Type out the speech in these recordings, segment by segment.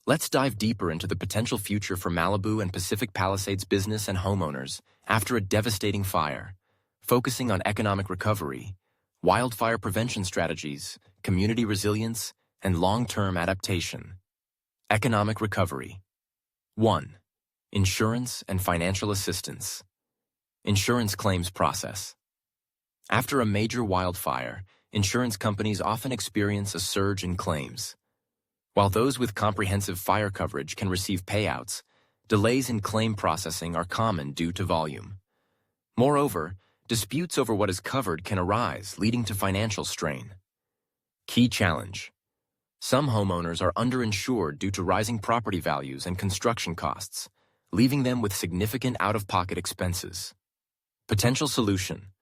Let's dive deeper into the potential future for Malibu and Pacific Palisades business and homeowners after a devastating fire, focusing on economic recovery, wildfire prevention strategies, community resilience, and long-term adaptation. Economic recovery. 1. Insurance and financial assistance. Insurance claims process. After a major wildfire, insurance companies often experience a surge in claims. While those with comprehensive fire coverage can receive payouts, delays in claim processing are common due to volume. Moreover, disputes over what is covered can arise, leading to financial strain. Key challenge. Some homeowners are underinsured due to rising property values and construction costs, leaving them with significant out-of-pocket expenses. Potential solution.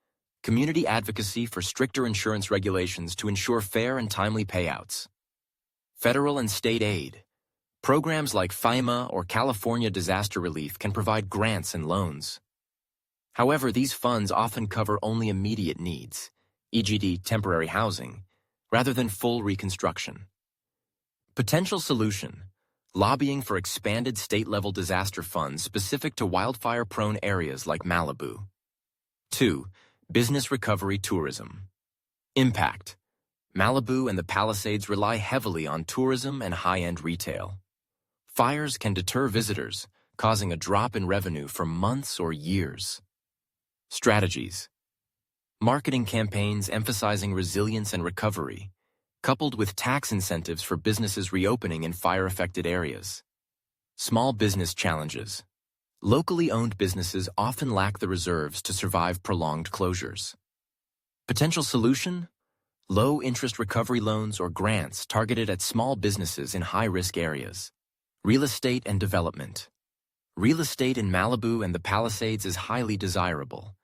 Community advocacy for stricter insurance regulations to ensure fair and timely payouts. Federal and state aid. Programs like FEMA or California Disaster Relief can provide grants and loans. However, these funds often cover only immediate needs, e.g. temporary housing, rather than full reconstruction. Potential solution. Lobbying for expanded state-level disaster funds specific to wildfire-prone areas like Malibu. 2. Business recovery tourism. Impact. Malibu and the Palisades rely heavily on tourism and high-end retail. Fires can deter visitors, causing a drop in revenue for months or years. Strategies. Marketing campaigns emphasizing resilience and recovery, coupled with tax incentives for businesses reopening in fire-affected areas. Small business challenges. Locally owned businesses often lack the reserves to survive prolonged closures. Potential solution? Low-interest recovery loans or grants targeted at small businesses in high-risk areas. Real estate and development. Real estate in Malibu and the Palisades is highly desirable,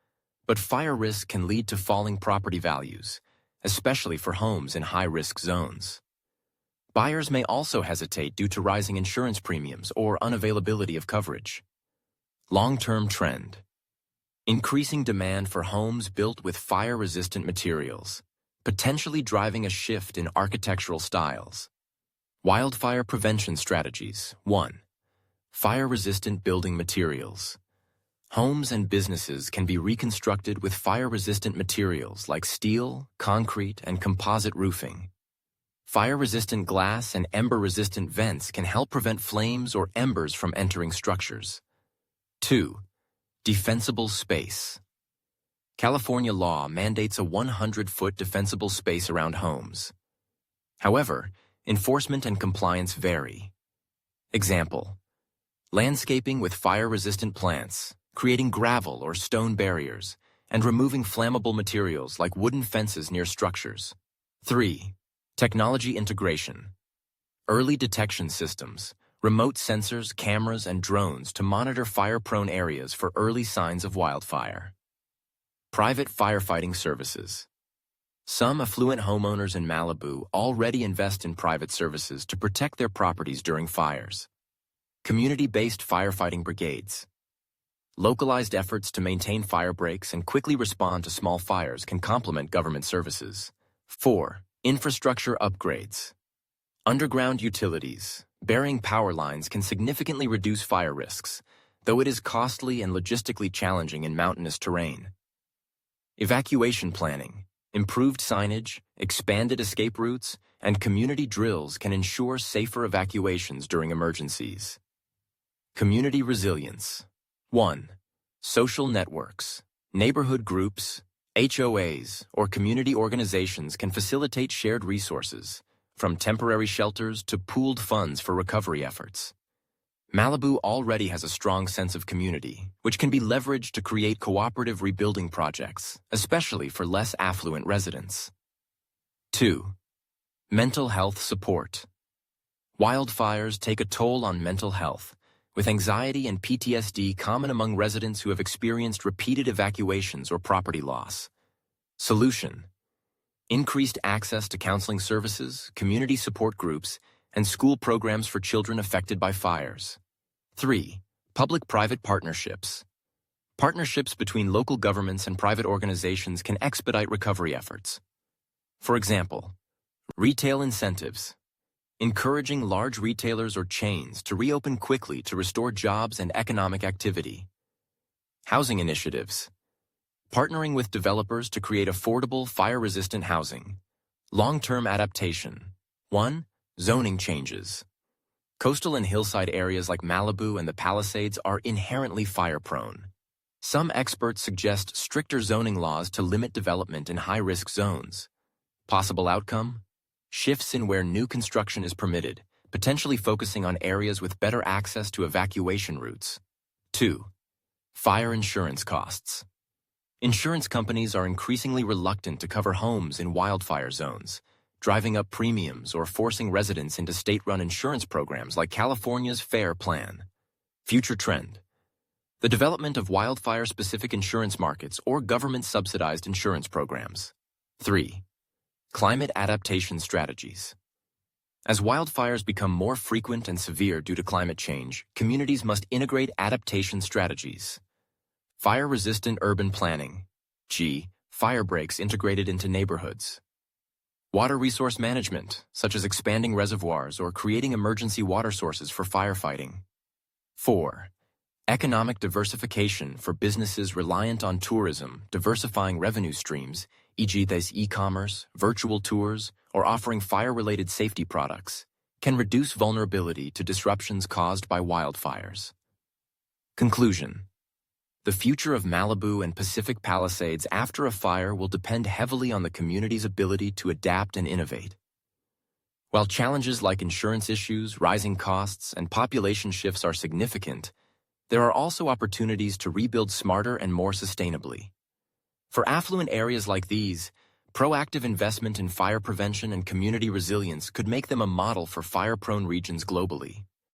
but fire risk can lead to falling property values, especially for homes in high-risk zones. Buyers may also hesitate due to rising insurance premiums or unavailability of coverage. Long-term trend. Increasing demand for homes built with fire-resistant materials, potentially driving a shift in architectural styles. Wildfire prevention strategies. 1. Fire-resistant building materials. Homes and businesses can be reconstructed with fire-resistant materials like steel, concrete, and composite roofing. Fire-resistant glass and ember-resistant vents can help prevent flames or embers from entering structures. 2. Defensible space. California law mandates a 100-foot defensible space around homes. However, enforcement and compliance vary. Example: landscaping with fire-resistant plants, creating gravel or stone barriers, and removing flammable materials like wooden fences near structures. 3. Technology integration. Early detection systems, remote sensors, cameras, and drones to monitor fire-prone areas for early signs of wildfire. Private firefighting services. Some affluent homeowners in Malibu already invest in private services to protect their properties during fires. Community-based firefighting brigades. Localized efforts to maintain fire breaks and quickly respond to small fires can complement government services. 4. Infrastructure upgrades. Underground utilities. Burying power lines can significantly reduce fire risks, though it is costly and logistically challenging in mountainous terrain. Evacuation planning, improved signage, expanded escape routes, and community drills can ensure safer evacuations during emergencies. Community resilience. 1. Social networks. Neighborhood groups, HOAs, or community organizations can facilitate shared resources, from temporary shelters to pooled funds for recovery efforts. Malibu already has a strong sense of community, which can be leveraged to create cooperative rebuilding projects, especially for less affluent residents. 2. Mental health support. Wildfires take a toll on mental health, with anxiety and PTSD common among residents who have experienced repeated evacuations or property loss. Solution: increased access to counseling services, community support groups, and school programs for children affected by fires. 3. Public-private partnerships. Partnerships between local governments and private organizations can expedite recovery efforts. For example, retail incentives. encouraging large retailers or chains to reopen quickly to restore jobs and economic activity. Housing initiatives. Partnering with developers to create affordable, fire-resistant housing. Long-term adaptation. 1. Zoning changes. Coastal and hillside areas like Malibu and the Palisades are inherently fire-prone. Some experts suggest stricter zoning laws to limit development in high-risk zones. Possible outcome? Shifts in where new construction is permitted, potentially focusing on areas with better access to evacuation routes. 2. Fire insurance costs. Insurance companies are increasingly reluctant to cover homes in wildfire zones, driving up premiums or forcing residents into state-run insurance programs like California's FAIR Plan. Future trend. The development of wildfire-specific insurance markets or government-subsidized insurance programs. 3. Climate adaptation strategies. As wildfires become more frequent and severe due to climate change, communities must integrate adaptation strategies. Fire-resistant urban planning. Fire breaks integrated into neighborhoods. Water resource management, such as expanding reservoirs or creating emergency water sources for firefighting. 4. Economic diversification for businesses reliant on tourism, diversifying revenue streams, e.g. e-commerce, virtual tours, or offering fire-related safety products, can reduce vulnerability to disruptions caused by wildfires. Conclusion. The future of Malibu and Pacific Palisades after a fire will depend heavily on the community's ability to adapt and innovate. While challenges like insurance issues, rising costs, and population shifts are significant, there are also opportunities to rebuild smarter and more sustainably. For affluent areas like these, proactive investment in fire prevention and community resilience could make them a model for fire-prone regions globally.